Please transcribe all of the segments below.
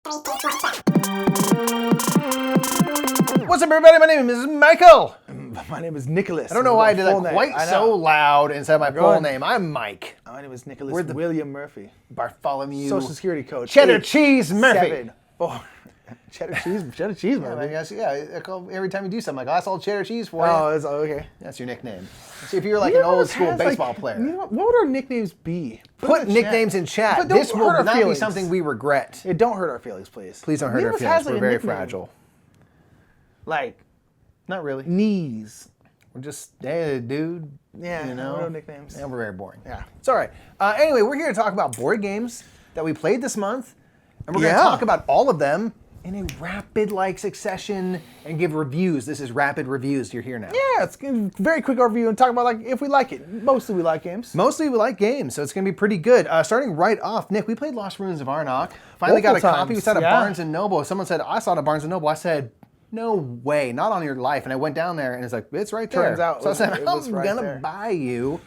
What's up, everybody? My name is Michael. My name is Nicholas. I don't know why I did that quite so loud instead of my full name. I'm Mike. My name is Nicholas William Murphy. Bartholomew. Social Security code. Cheddar Cheese Murphy. 7-4. Cheddar Cheese Murphy. I call every time you do something, that's all cheddar cheese for you. Oh, okay. That's your nickname. See, if you're like an old school baseball player. You know what would our nicknames be? Put nicknames in chat. But This will hurt our not be feelings. something we regret. It don't hurt our feelings, please. Please don't hurt our feelings. We're very fragile. Like, not really. knees. We're just, hey, dude. Yeah, you know, no nicknames. Yeah, we're very boring. Yeah. It's all right. Anyway, we're here to talk about board games that we played this month. And we're going to talk about all of them in a rapid succession and give reviews. This is rapid reviews. You're here now. Yeah, it's a very quick overview and talk about if we like it. Mostly we like games. Mostly we like games, so it's going to be pretty good. Starting right off, Nick, we played Lost Ruins of Arnak. Finally got a copy. We saw it at Barnes & Noble. Someone said, I saw it at Barnes & Noble. I said, no way, not on your life. And I went down there and it's like, it's right there. Turns out so I said, I'm going to buy you.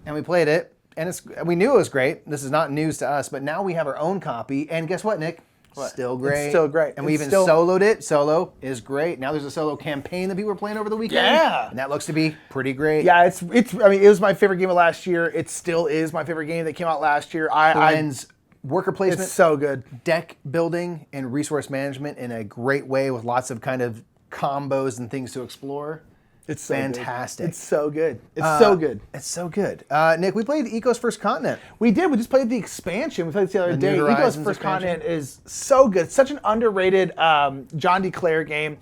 And we played it. And we knew it was great. This is not news to us, but now we have our own copy. And guess what, Nick? What? Still great. It's still great. And we even soloed it. Solo is great. Now there's a solo campaign that people are playing over the weekend. Yeah. And that looks to be pretty great. Yeah, I mean, it was my favorite game of last year. It still is my favorite game that came out last year. Blends worker placement. It's so good. Deck building and resource management in a great way with lots of kind of combos and things to explore. It's so fantastic. Good. It's so good. It's so good. It's so good. Nick, we played Eco's First Continent. We did. We just played the expansion. We played this the other day. New Eco's First Continent is so good. It's such an underrated John D. Clare game.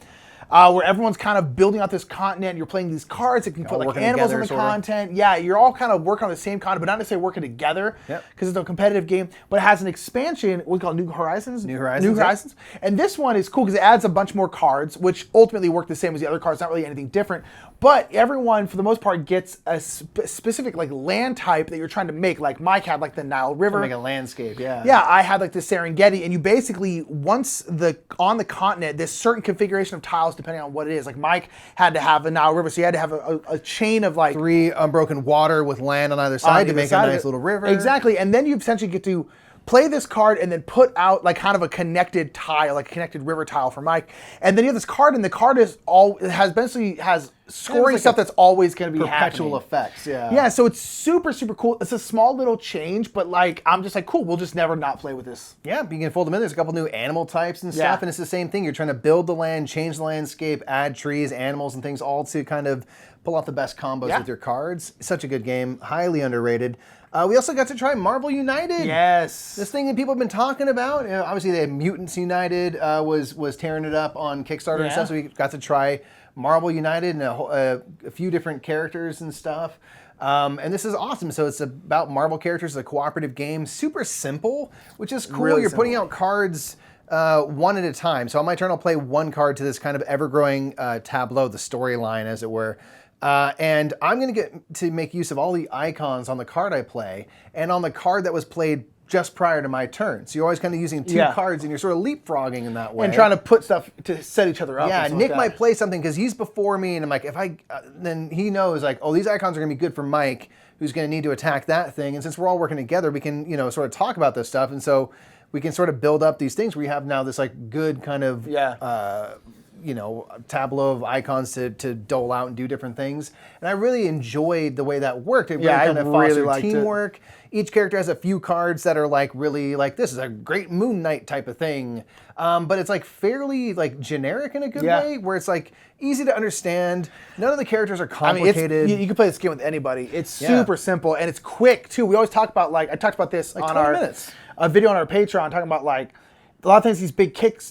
Where everyone's kind of building out this continent. You're playing these cards that can put like animals in the content. Yeah, you're all kind of working on the same continent, but not necessarily working together because it's a competitive game. But it has an expansion, what we call New Horizons. New Horizons. And this one is cool because it adds a bunch more cards, which ultimately work the same as the other cards. Not really anything different. But everyone, for the most part, gets a specific land type that you're trying to make. Like Mike had the Nile River. Make a landscape, yeah. Yeah, I had the Serengeti, and you basically, once on the continent, this certain configuration of tiles, depending on what it is. Like Mike had to have a Nile River, so you had to have a chain of 3 unbroken water with land on either side to make a nice little river. Exactly, and then you essentially get to play this card and then put out kind of a connected tile, like a connected river tile for Mike. And then you have this card, and the card has scoring stuff that's always going to be perpetual happening. effects. Yeah. Yeah, so it's super, super cool. It's a small little change, but I'm just cool, we'll just never not play with this. Yeah, you can fold them in. There's a couple new animal types and stuff, and it's the same thing. You're trying to build the land, change the landscape, add trees, animals, and things, all to kind of pull off the best combos with your cards. Such a good game, highly underrated. We also got to try Marvel United. Yes. This thing that people have been talking about. Obviously, they had Mutants United was tearing it up on Kickstarter and stuff, so we got to try Marvel United and a few different characters and stuff. And this is awesome. So it's about Marvel characters, a cooperative game. Super simple, which is cool. Really You're putting out cards one at a time. So on my turn, I'll play one card to this kind of ever-growing tableau, the storyline, as it were. And I'm going to get to make use of all the icons on the card I play and on the card that was played just prior to my turn. So you're always kind of using 2 cards and you're sort of leapfrogging in that way. And trying to put stuff to set each other up. Yeah, Nick might play something because he's before me and I'm like, then he knows these icons are going to be good for Mike, who's going to need to attack that thing. And since we're all working together, we can, sort of talk about this stuff. And so we can sort of build up these things where we have now this good kind of tableau of icons to dole out and do different things. And I really enjoyed the way that worked. It really kind of fostered teamwork. Each character has a few cards that are really this is a great Moon Knight type of thing. But it's fairly generic in a good way, where it's easy to understand. None of the characters are complicated. You can play this game with anybody. It's super simple and it's quick too. We always talk about I talked about this on our video on our Patreon, talking about a lot of times these big Simon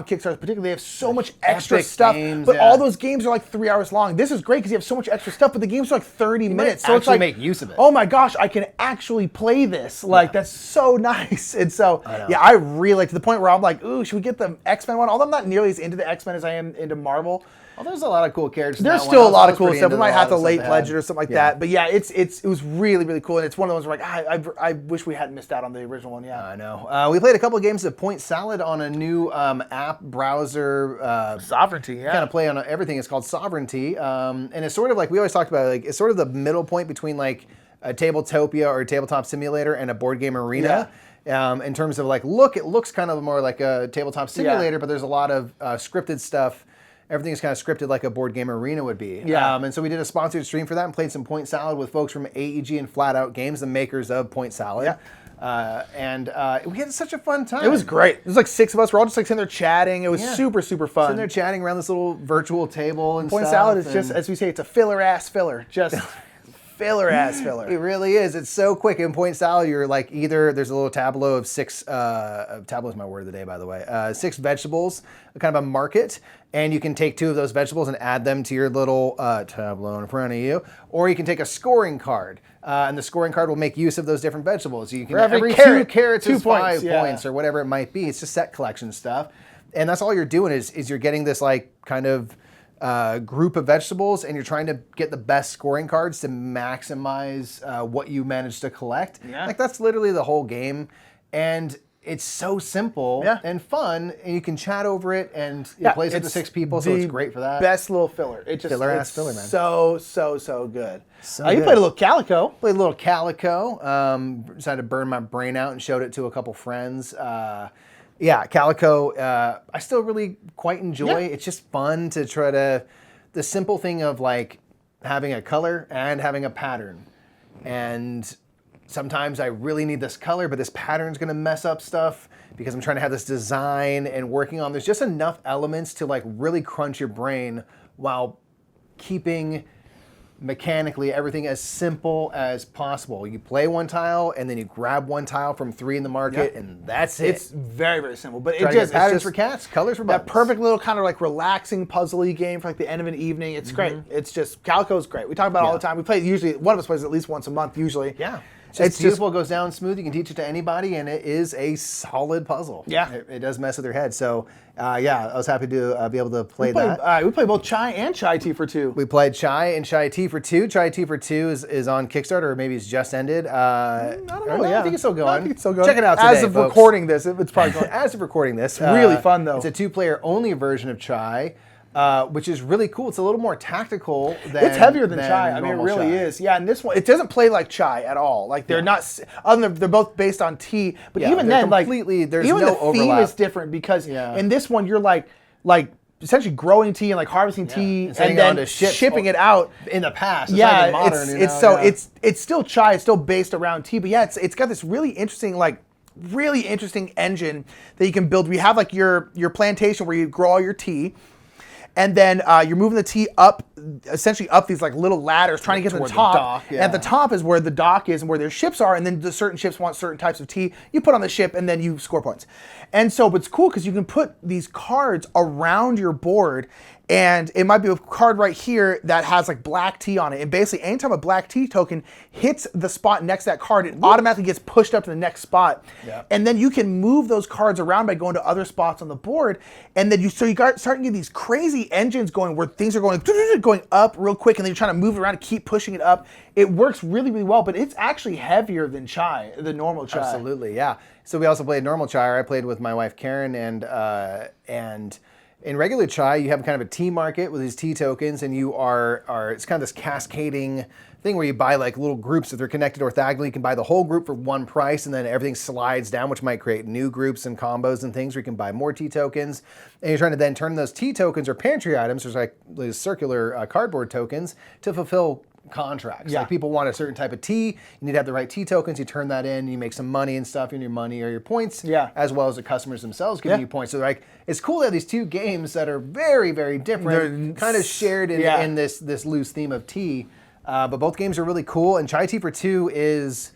Kickstarters particularly, they have so much extra stuff, games, but all those games are 3 hours long. This is great because you have so much extra stuff, but the games are 30 minutes. So it's make use of it. Oh my gosh, I can actually play this. That's so nice. And so, I really to the point where I'm ooh, should we get the X-Men one? Although I'm not nearly as into the X-Men as I am into Marvel. Well, there's a lot of cool characters. There's still a lot of cool stuff. We might have to late pledge it or something like that. But yeah, it was really, really cool. And it's one of those where I wish we hadn't missed out on the original one. Yeah, I know. We played a couple of games of Point Salad on a new app browser. Sovereignty, yeah. Kind of play on everything. It's called Sovereignty. And it's sort of we always talked about it's sort of the middle point between a Tabletopia or a tabletop simulator and a board game arena. In terms of like look, it looks kind of more like a tabletop simulator, but there's a lot of scripted stuff. Everything is kind of scripted like a board game arena would be. Yeah. And so we did a sponsored stream for that and played some Point Salad with folks from AEG and Flat Out Games, the makers of Point Salad. Yeah. We had such a fun time. It was great. It was like 6 of us. We're all just like sitting there chatting. It was super, super fun. Sitting there chatting around this little virtual table and Point stuff. Salad is just, as we say, it's a filler-ass filler. Just filler-ass filler. It really is. It's so quick. In Point Salad, you're like there's a little tableau of 6, tableau is my word of the day, by the way, 6 vegetables, kind of a market, and you can take 2 of those vegetables and add them to your little tableau in front of you, or you can take a scoring card, and the scoring card will make use of those different vegetables. You can every carrot, 2 carrots 2 is 5 points, points, or whatever it might be. It's just set collection stuff, and that's all you're doing is you're getting this like kind of group of vegetables, and you're trying to get the best scoring cards to maximize what you manage to collect. Yeah. Like that's literally the whole game, and it's so simple and fun, and you can chat over it, and it plays up to 6 people, so it's great for that. Best little filler. It just Filler-ass filler, man. So good. So You good. played a little Calico. Played a little Calico. Decided to burn my brain out and showed it to a couple friends. Calico, I still really quite enjoy. It's just fun to try to, the simple thing of like having a color and having a pattern. And sometimes I really need this color, but this pattern's gonna mess up stuff because I'm trying to have this design and working on, there's just enough elements to like really crunch your brain while keeping mechanically everything as simple as possible. You play one tile and then you grab one tile from 3 in the market and that's it. It's very, very simple. But Try to get patterns for cats, colors for buttons. That perfect little kind of like relaxing puzzly game for like the end of an evening. It's great. It's just, Calico's great. We talk about it all the time. We play usually, one of us plays at least once a month usually. Yeah. It's beautiful, it goes down smooth, you can teach it to anybody, and it is a solid puzzle. Yeah. It does mess with their head. So, I was happy to be able to play that. We played both Chai and Chai Tea for 2. We played Chai and Chai Tea for 2. Chai Tea for 2 is on Kickstarter, or maybe it's just ended. I don't know. I think it's still going. I think it's still going. Check it out today, As of folks. recording this, it's probably going. As of recording this. Really fun, though. It's a 2-player only version of Chai. Which is really cool. It's a little more tactical than It's heavier than Chai. I mean, it really Chai. is. Yeah, and this one, it doesn't play like Chai at all. Like they're not. Other than they're both based on tea, but even then, like there's even no the overlap. theme is different because in this one you're like essentially growing tea and like harvesting tea and then shipping it out. In the past, it's not even modern, it's still Chai. It's still based around tea, but it's got this really interesting engine that you can build. We have like your plantation where you grow all your tea. And then you're moving the tea up, essentially up these like little ladders, trying to get to the top. Dock, And at the top is where the dock is and where their ships are. And then the certain ships want certain types of tea. You put on the ship and then you score points. And so, but it's cool because you can put these cards around your board. And it might be a card right here that has like black tea on it. And basically, anytime a black tea token hits the spot next to that card, it automatically gets pushed up to the next spot. Yeah. And then you can move those cards around by going to other spots on the board. And then you start getting these crazy engines going where things are going up real quick, and then you're trying to move it around and keep pushing it up. It works really, really well, but it's actually heavier than Chai, the normal Chai. Absolutely, yeah. So we also played normal Chai. I played with my wife Karen, and in regular Chai, you have kind of a tea market with these tea tokens, and you are it's kind of this cascading thing where you buy like little groups. If they're connected orthogonally, you can buy the whole group for one price, and then everything slides down, which might create new groups and combos and things where you can buy more tea tokens. And you're trying to then turn those tea tokens or pantry items, there's like these circular cardboard tokens, to fulfill contracts. Like people want a certain type of tea, you need to have the right tea tokens, you turn that in, you make some money and stuff, and your money or your points, as well as the customers themselves giving you points. So like, it's cool to have these 2 games that are very, very different, kind of shared in this loose theme of tea. But both games are really cool, and Chai Tea for 2 is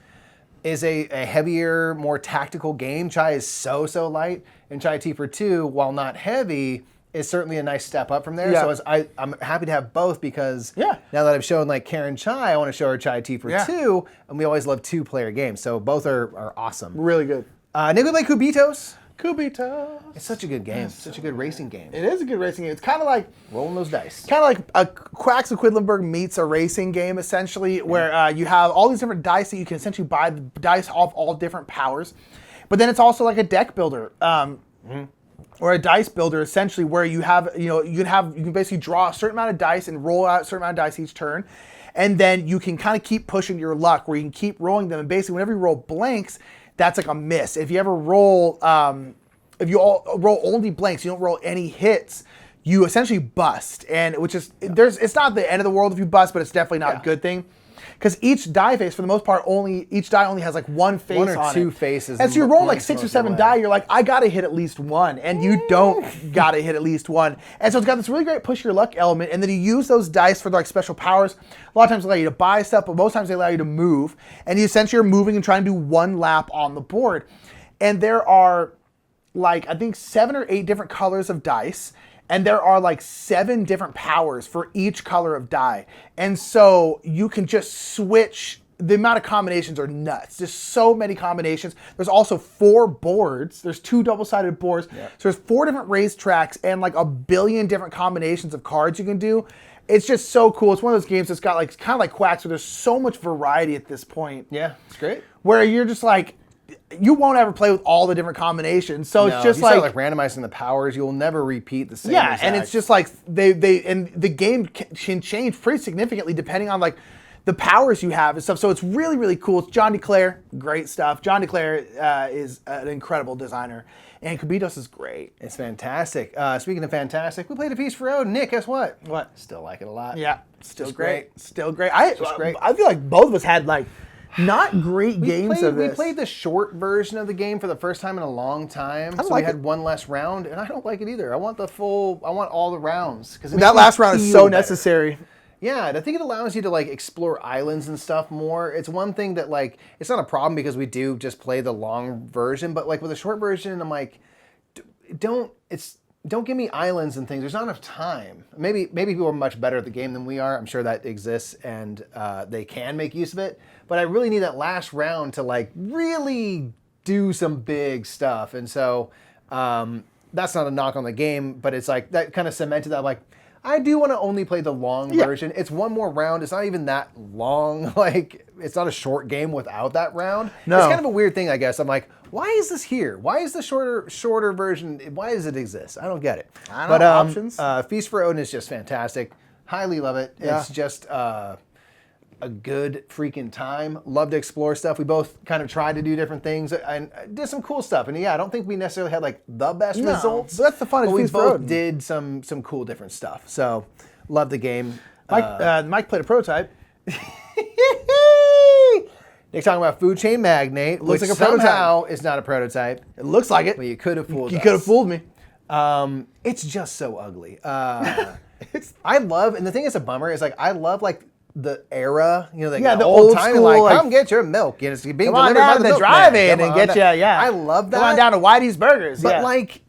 a heavier, more tactical game. Chai is so light, and Chai Tea for 2, while not heavy, is certainly a nice step up from there. So I'm happy to have both because now that I've shown like Karen Chai, I want to show her Chai Tea for 2, and we always love 2-player games. So both are awesome. Really good. Nick, we play Cubitos. Cubitos. It's such a good game. Such a good racing game. It is a good racing game. It's kind of like rolling those dice. Kind of like a Quacks of Quedlinburg meets a racing game, essentially, where you have all these different dice that you can essentially buy the dice off all different powers. But then it's also like a deck builder. Or a dice builder, essentially, where you have, you can basically draw a certain amount of dice and roll out a certain amount of dice each turn. And then you can kind of keep pushing your luck where you can keep rolling them. And basically, whenever you roll blanks, that's like a miss. If you ever roll, roll only blanks, you don't roll any hits, you essentially bust. And which is it's not the end of the world if you bust, but it's definitely not a good thing. Because each die face, for the most part, each die only has like one face on it. One or two faces. And so you roll like 6 or 7 die, you're like, I gotta hit at least one. And you don't gotta hit at least one. And so it's got this really great push your luck element. And then you use those dice for like special powers. A lot of times they allow you to buy stuff, but most times they allow you to move. And you essentially are moving and trying to do one lap on the board. And there are like, I think 7 or 8 different colors of dice. And there are like 7 different powers for each color of die. And so you can just switch. The amount of combinations are nuts. There's so many combinations. There's also 4 boards. There's 2 double-sided boards. Yep. So there's 4 different racetracks and like a billion different combinations of cards you can do. It's just so cool. It's one of those games that's got like kind of like Quacks, where there's so much variety at this point. Yeah, it's great. Where you're just like, you won't ever play with all the different combinations. So it's just like randomizing the powers, you'll never repeat the same. Yeah, and it's just like and the game can change pretty significantly depending on like the powers you have and stuff. So it's really, really cool. It's John DeClaire, great stuff. John DeClaire is an incredible designer, and Cubitos is great. It's fantastic. Speaking of fantastic, we played A Feast for Odin. Nick, guess what? What? Still like it a lot. Yeah, still great. Still great. Great. I feel like both of us had like not great games of this. We played the short version of the game for the first time in a long time. So we had one less round, and I don't like it either. I want all the rounds. That last round is so necessary. Yeah, I think it allows you to like explore islands and stuff more. It's one thing that like, it's not a problem because we do just play the long version, but like with the short version, I'm like, don't give me islands and things. There's not enough time. Maybe people are much better at the game than we are. I'm sure that exists and they can make use of it. But I really need that last round to like really do some big stuff. And so that's not a knock on the game, but it's like that kind of cemented that. I'm like, I do want to only play the long version. It's one more round. It's not even that long. Like, it's not a short game without that round. No. It's kind of a weird thing, I guess. I'm like, why is this here? Why is the shorter version? Why does it exist? I don't get it. I don't know. Options. Feast for Odin is just fantastic. Highly love it. Yeah. It's just a good freaking time. Love to explore stuff. We both kind of tried to do different things and did some cool stuff. And yeah, I don't think we necessarily had like the best results. But that's the fun of Feast for Odin. We both did some cool different stuff. So love the game. Mike played a prototype. Nick's talking about Food Chain Magnate, looks which like a prototype. Somehow is not a prototype. It looks like it. But you could have fooled us. You could have fooled me. It's just so ugly. I love, and the thing that's a bummer is like, I love like the era, you know, the old time, school, like, come get your milk. And it's being delivered by the drive-in and get you, I love that. Come on down to Whitey's Burgers. But like,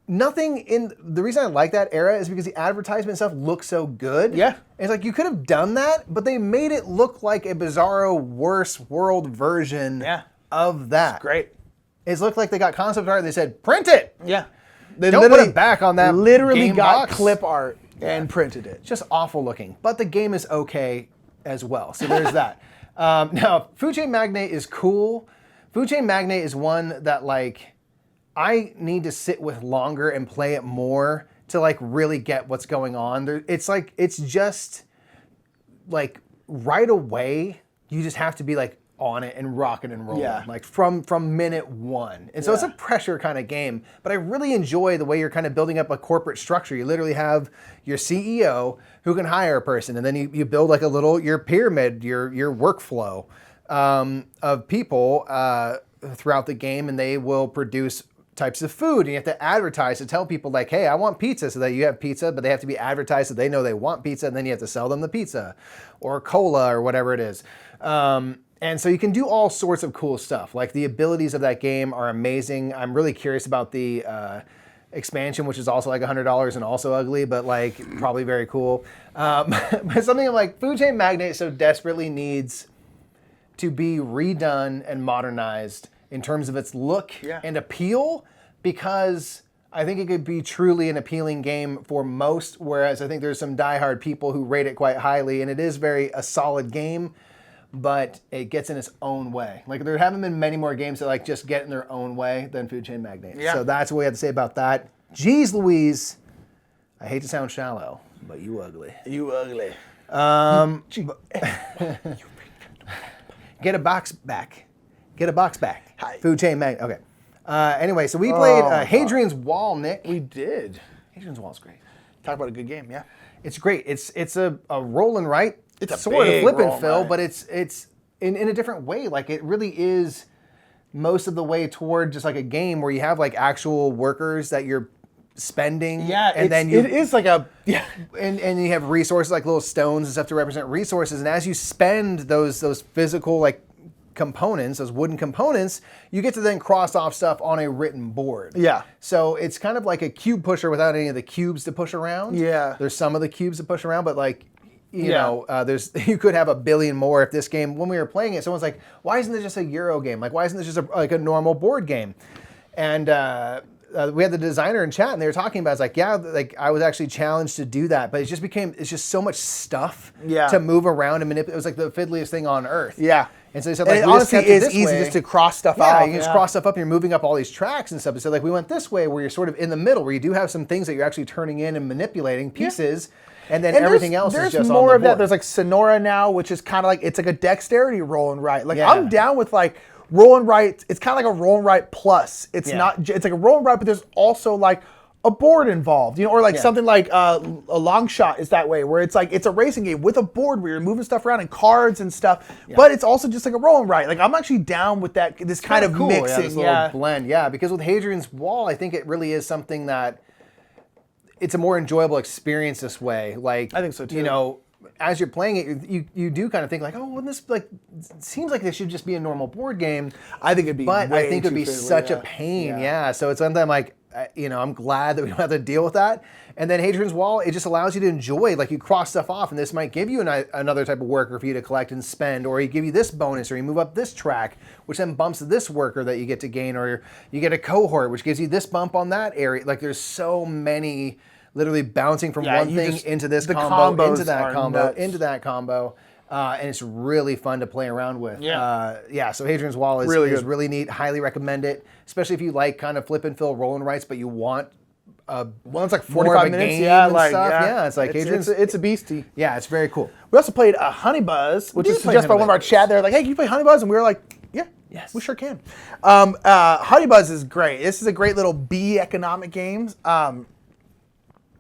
nothing in the reason I like that era is because the advertisement stuff looks so good. Yeah. It's like you could have done that, but they made it look like a bizarro, worse world version of that. It's great. It looked like they got concept art and they said, print it. Yeah. They don't put it back on that. Literally game got box. clip art and printed it. Just awful looking. But the game is okay as well. So there's that. Now, Food Chain Magnate is cool. Food Chain Magnate is one that like, I need to sit with longer and play it more to like really get what's going on. It's like, it's just like right away, you just have to be like on it and rocking and rolling, like from minute one. And so it's a pressure kind of game, but I really enjoy the way you're kind of building up a corporate structure. You literally have your CEO who can hire a person, and then you build like your pyramid, your workflow of people throughout the game, and they will produce types of food, and you have to advertise to tell people like, hey, I want pizza, so that you have pizza, but they have to be advertised so they know they want pizza, and then you have to sell them the pizza or cola or whatever it is. And so you can do all sorts of cool stuff. Like the abilities of that game are amazing. I'm really curious about the expansion, which is also like $100 and also ugly, but like probably very cool. But something like Food Chain Magnate so desperately needs to be redone and modernized in terms of its look and appeal, because I think it could be truly an appealing game for most, whereas I think there's some diehard people who rate it quite highly, and it is a solid game, but it gets in its own way. Like there haven't been many more games that like just get in their own way than Food Chain Magnate. Yeah. So that's what we have to say about that. Jeez Louise, I hate to sound shallow, but you ugly. You ugly. Get a box back. Get a box back. Food chain mag. Okay. Anyway, so we played Hadrian's Wall, Nick. We did. Hadrian's Wall is great. Talk about a good game, yeah. It's great. It's a roll and write. It's a sort of flip and fill, right. but it's in a different way. Like it really is most of the way toward just like a game where you have like actual workers that you're spending. Yeah, and then it is like a and you have resources like little stones and stuff to represent resources. And as you spend those physical like components, those wooden components, you get to then cross off stuff on a written board. Yeah. So it's kind of like a cube pusher without any of the cubes to push around. Yeah. There's some of the cubes to push around, but like, you know, you could have a billion more if this game, when we were playing it, someone's like, why isn't this just a Euro game? Like, why isn't this just like a normal board game? And we had the designer in chat and they were talking about, it's like, yeah, like I was actually challenged to do that, but it's just so much stuff to move around and manipulate. It was like the fiddliest thing on earth. Yeah. And so they said, like, it honestly is easy just to cross stuff off. Yeah, you just cross stuff up and you're moving up all these tracks and stuff. So like we went this way where you're sort of in the middle, where you do have some things that you're actually turning in and manipulating pieces. And then everything else is just on the board. There's more of that. There's like Sonora now, which is kind of like, it's like a dexterity roll and write. Like I'm down with like roll and write. It's kind of like a roll and write plus. It's not, it's like a roll and write, but there's also like a board involved, you know, or like something like a long shot is that way, where it's like, it's a racing game with a board where you're moving stuff around and cards and stuff, but it's also just like a roll and write. Like I'm actually down with that, this kind of cool. Mixing. This little blend. Yeah, because with Hadrian's Wall, I think it really is something that it's a more enjoyable experience this way. Like, I think so too. You know, as you're playing it, you do kind of think like, oh, well, this like seems like this should just be a normal board game. I think it'd be, but I think it'd be such a pain. Yeah. So it's something like, you know, I'm glad that we don't have to deal with that. And then Hadrian's Wall, it just allows you to enjoy, like you cross stuff off, and this might give you another type of worker for you to collect and spend, or you give you this bonus, or you move up this track, which then bumps this worker that you get to gain, or you get a cohort, which gives you this bump on that area. Like there's so many literally bouncing from one thing into this combo, into that combo, into that combo. And it's really fun to play around with. So Hadrian's Wall is really neat. Highly recommend it, especially if you like kind of flip and fill roll and writes, but you want well, it's like 45 minutes. It's like Hadrian's. It's a beastie. Yeah, it's very cool. We also played Honey Buzz, which is suggested by one of our chat there. Like, hey, can you play Honey Buzz? And we were like, yes, we sure can. Honey Buzz is great. This is a great little bee economic game.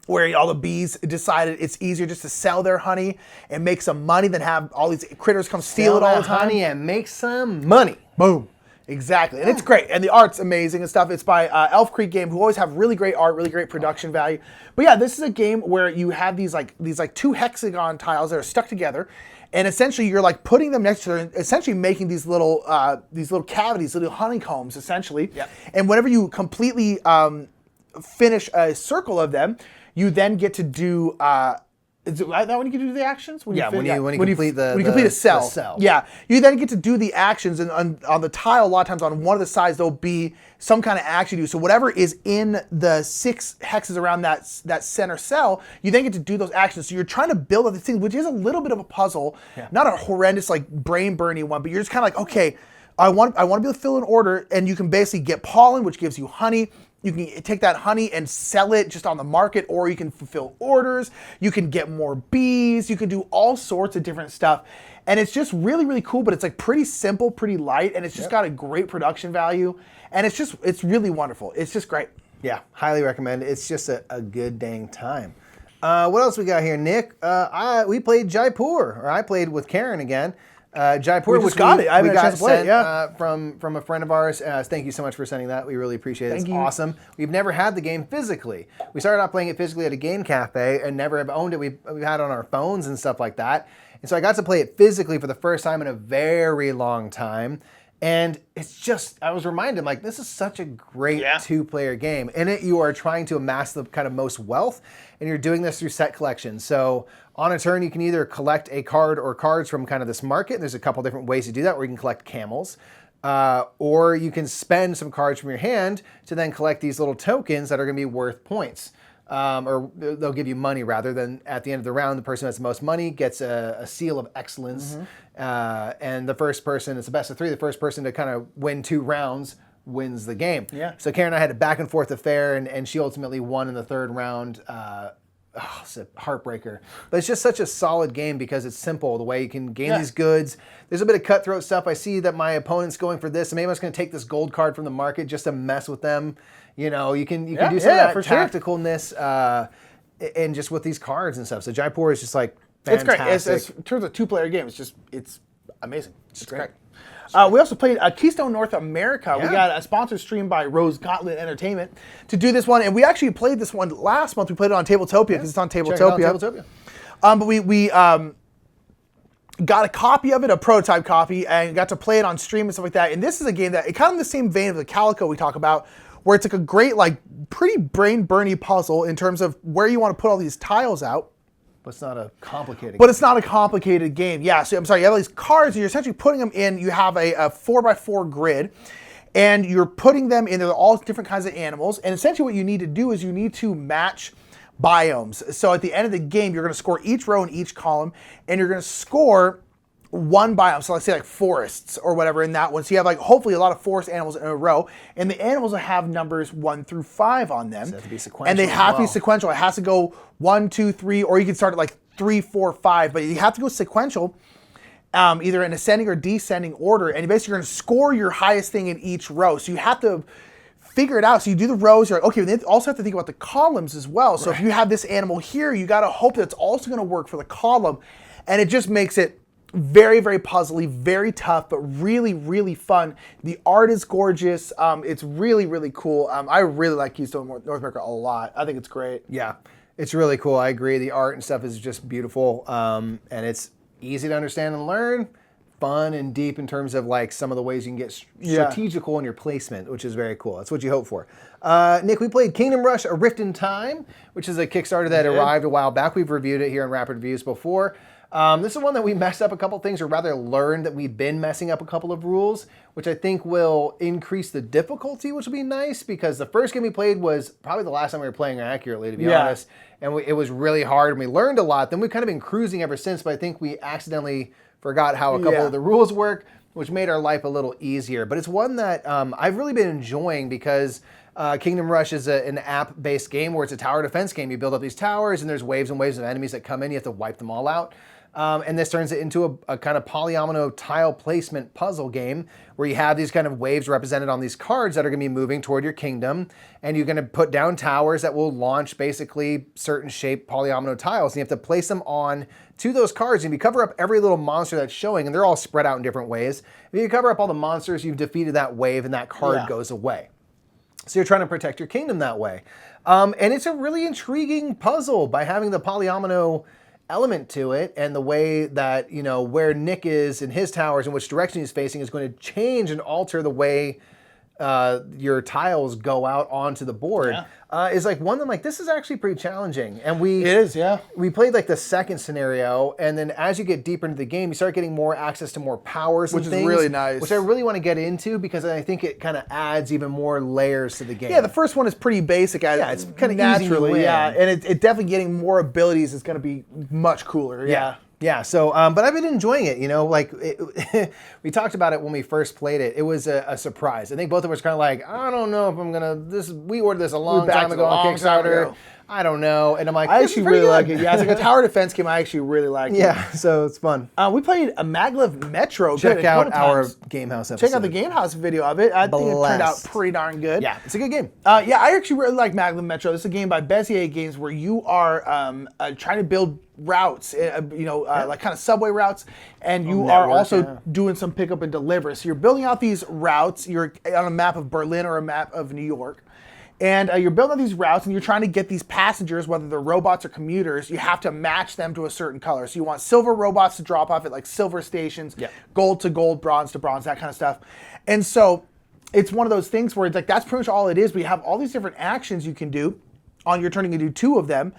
Where all the bees decided it's easier just to sell their honey and make some money than have all these critters come steal it all the time. Honey and make some money. Boom. Exactly. And it's great. And the art's amazing and stuff. It's by Elf Creek Game, who always have really great art, really great production value. But yeah, this is a game where you have these two hexagon tiles that are stuck together. And essentially you're like putting them next to each other, essentially making these little cavities, little honeycombs, essentially. Yep. And whenever you completely finish a circle of them, you then get to do. Is it that when you get to do the actions? When you complete a cell. Yeah, you then get to do the actions, and on the tile, a lot of times on one of the sides there'll be some kind of action you do. So whatever is in the 6 hexes around that center cell, you then get to do those actions. So you're trying to build up the thing, which is a little bit of a puzzle, not a horrendous like brain burning one, but you're just kind of like, okay, I want to be able to fill an order, and you can basically get pollen, which gives you honey. You can take that honey and sell it just on the market, or you can fulfill orders. You can get more bees. You can do all sorts of different stuff. And it's just really, really cool, but it's like pretty simple, pretty light, and it's just got a great production value. And it's really wonderful. It's just great. Yeah, highly recommend it. It's just a good dang time. What else we got here, Nick? We played Jaipur, or I played with Karen again. Jaipur, we got sent from a friend of ours. Thank you so much for sending that. We really appreciate it. It's awesome. We've never had the game physically. We started out playing it physically at a game cafe and never have owned it. We've had it on our phones and stuff like that. And so I got to play it physically for the first time in a very long time. And it's just, I was reminded, like, this is such a great two-player game. In it, you are trying to amass the kind of most wealth, and you're doing this through set collections. So on a turn, you can either collect a card or cards from kind of this market. And there's a couple different ways to do that, where you can collect camels. Or you can spend some cards from your hand to then collect these little tokens that are going to be worth points. Or they'll give you money, rather than at the end of the round, the person who has the most money gets a seal of excellence. And the first person, it's the best of 3, the first person to kind of win 2 rounds wins the game. Yeah. So Karen and I had a back and forth affair, and she ultimately won in the 3rd round it's a heartbreaker. But it's just such a solid game because it's simple. The way you can gain these goods. There's a bit of cutthroat stuff. I see that my opponent's going for this, and maybe I'm just going to take this gold card from the market just to mess with them. You know, you can do some of that tacticalness and just with these cards and stuff. So Jaipur is just like fantastic. It's great. It's in terms of two-player game, it's amazing. It's great. We also played Keystone North America. We got a sponsored stream by Rose Gauntlet Entertainment to do this one, and we actually played this one last month. We played it on Tabletopia because it's on Tabletopia. But we got a copy of it, a prototype copy, and got to play it on stream and stuff like that. And this is a game that it kind of in the same vein of the Calico we talk about, where it's like a great, like pretty brain-burny puzzle in terms of where you want to put all these tiles out. But it's not a complicated game. But it's not a complicated game. Yeah, so I'm sorry, you have all these cards, and you're essentially putting them in. You have a 4x4 grid, and you're putting them in. They're all different kinds of animals. And essentially what you need to do is you need to match biomes. So at the end of the game, you're going to score each row in each column, and you're going to score one biome. So let's say like forests or whatever in that one. So you have like hopefully a lot of forest animals in a row, and the animals will have numbers 1 through 5 on them. So they have to be sequential. And they have to be sequential. It has to go 1, 2, 3, or you can start at like 3, 4, 5, but you have to go sequential, either in ascending or descending order. And basically you're going to score your highest thing in each row. So you have to figure it out. So you do the rows. You're like, okay, they also have to think about the columns as well. So if you have this animal here, you got to hope that's also going to work for the column. And it just makes it very, very puzzly, very tough, but really, really fun. The art is gorgeous. It's really, really cool. I really like Keystone North America a lot. I think it's great. Yeah, it's really cool. I agree. The art and stuff is just beautiful, and it's easy to understand and learn. Fun and deep in terms of like some of the ways you can get strategical in your placement, which is very cool. That's what you hope for. Nick, we played Kingdom Rush: A Rift in Time, which is a Kickstarter that arrived a while back. We've reviewed it here in Rapid Reviews before. This is one that we messed up a couple things, or rather learned that we've been messing up a couple of rules, which I think will increase the difficulty, which will be nice, because the first game we played was probably the last time we were playing accurately, to be honest, and it was really hard, and we learned a lot. Then we've kind of been cruising ever since, but I think we accidentally forgot how a couple of the rules work, which made our life a little easier. But it's one that I've really been enjoying because Kingdom Rush is an app-based game where it's a tower defense game. You build up these towers, and there's waves and waves of enemies that come in. You have to wipe them all out. And this turns it into a kind of polyomino tile placement puzzle game where you have these kind of waves represented on these cards that are going to be moving toward your kingdom. And you're going to put down towers that will launch basically certain shaped polyomino tiles. And you have to place them on to those cards. And if you cover up every little monster that's showing, and they're all spread out in different ways, if you cover up all the monsters, you've defeated that wave and that card goes away. So you're trying to protect your kingdom that way. And it's a really intriguing puzzle by having the polyomino element to it, and the way that, you know, where Nick is in his towers and which direction he's facing is going to change and alter the way your tiles go out onto the board. Is like one that I'm like, this is actually pretty challenging. And we played like the second scenario, and then as you get deeper into the game, you start getting more access to more powers and things. Which is really nice. Which I really want to get into because I think it kind of adds even more layers to the game. Yeah, the first one is pretty basic. It's kind of naturally, and it definitely getting more abilities is going to be much cooler. Yeah, so, but I've been enjoying it, you know, like, we talked about it when we first played it. It was a surprise. I think both of us were kind of like, I don't know if I'm going to, we ordered this a long time ago on Kickstarter. I don't know. And I'm like, I actually really like it. Yeah, it's like a tower defense game. I actually really like it. Yeah, so it's fun. We played a Maglev Metro. Check out our Gamehouse episode. Check out the Gamehouse video of it. I think it turned out pretty darn good. Yeah, it's a good game. Yeah, I actually really like Maglev Metro. This is a game by Bezier Games where you are trying to build routes, like kind of subway routes, and you are also doing some pickup and deliver. So you're building out these routes. You're on a map of Berlin or a map of New York. And you're building these routes, and you're trying to get these passengers, whether they're robots or commuters, you have to match them to a certain color. So you want silver robots to drop off at like silver stations, gold to gold, bronze to bronze, that kind of stuff. And so it's one of those things where it's like that's pretty much all it is. But you have all these different actions you can do on your turn. You can do 2 of them.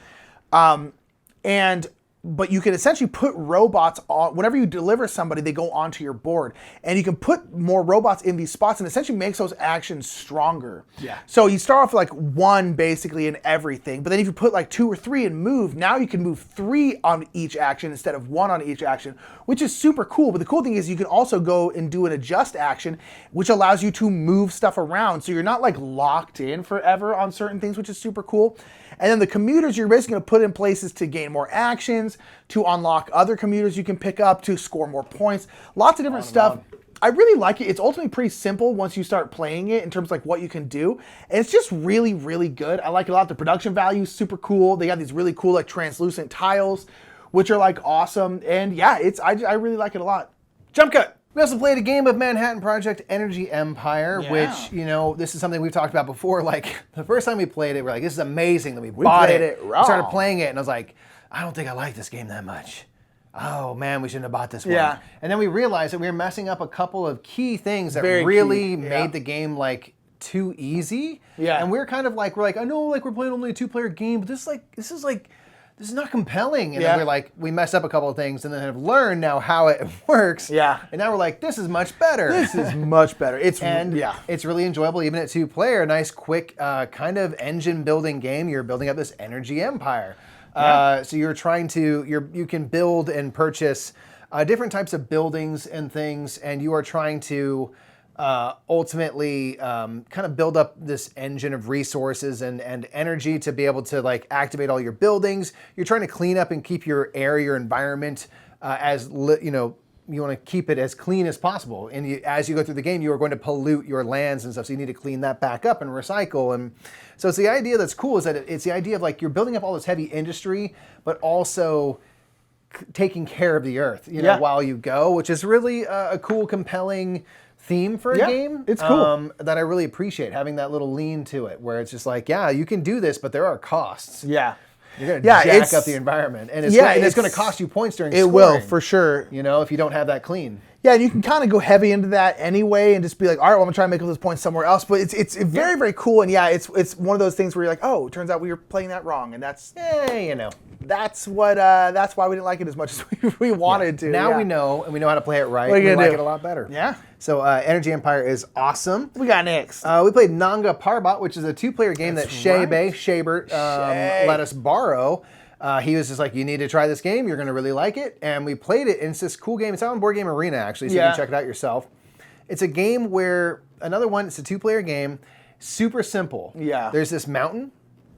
And but you can essentially put robots on, whenever you deliver somebody, they go onto your board. And you can put more robots in these spots and essentially makes those actions stronger. Yeah. So you start off with like 1 basically in everything, but then if you put like 2 or 3 and move, now you can move 3 on each action instead of 1 on each action, which is super cool. But the cool thing is you can also go and do an adjust action, which allows you to move stuff around. So you're not like locked in forever on certain things, which is super cool. And then the commuters you're basically going to put in places to gain more actions, to unlock other commuters you can pick up, to score more points. Lots of different stuff. I really like it. It's ultimately pretty simple once you start playing it in terms of like what you can do. And it's just really, really good. I like it a lot. The production value is super cool. They got these really cool like translucent tiles, which are like awesome. And yeah, I really like it a lot. Jump cut. We also played a game of Manhattan Project Energy Empire, which, you know, this is something we've talked about before. Like, the first time we played it, we're like, this is amazing. Then we bought it, started playing it, and I was like, I don't think I like this game that much. Oh, man, we shouldn't have bought this one. Yeah. And then we realized that we were messing up a couple of key things that really made the game, like, too easy. Yeah. And we were kind of like, I know, like, we're playing only a 2-player game, but this is not compelling. And then we're like, we messed up a couple of things and then have learned now how it works. Yeah. And now we're like, this is much better. This is much better. It's really enjoyable even at 2-player. A nice, quick kind of engine building game. You're building up this energy empire. So you're trying to, you can build and purchase different types of buildings and things, and you are trying to ultimately kind of build up this engine of resources and energy to be able to like activate all your buildings. You're trying to clean up and keep your area, your environment you want to keep it as clean as possible. And as you go through the game, you are going to pollute your lands and stuff. So you need to clean that back up and recycle. And so it's the idea that's cool is that it's the idea of like you're building up all this heavy industry, but also taking care of the earth, while you go, which is really a cool, compelling theme for a game. It's cool. That I really appreciate, having that little lean to it where it's just like, yeah, you can do this, but there are costs. Yeah. You're going to jack up the environment. And it's going to cost you points during scoring. It will, for sure. If you don't have that clean. Yeah, and you can kind of go heavy into that anyway and just be like, all right, well, I'm going to try and make up those points somewhere else. But it's very, very cool. And yeah, it's one of those things where you're like, oh, it turns out we were playing that wrong. And that's, that's why we didn't like it as much as we wanted to. Now we know, and we know how to play it right. We like it a lot better. Yeah. So Energy Empire is awesome. We got next. We played Nanga Parbat, which is a 2-player game that Shabert let us borrow. He was just like, you need to try this game. You're going to really like it. And we played it, and it's this cool game. It's out on Board Game Arena, actually, so you can check it out yourself. It's a game where, it's a 2-player game, super simple. Yeah. There's this mountain,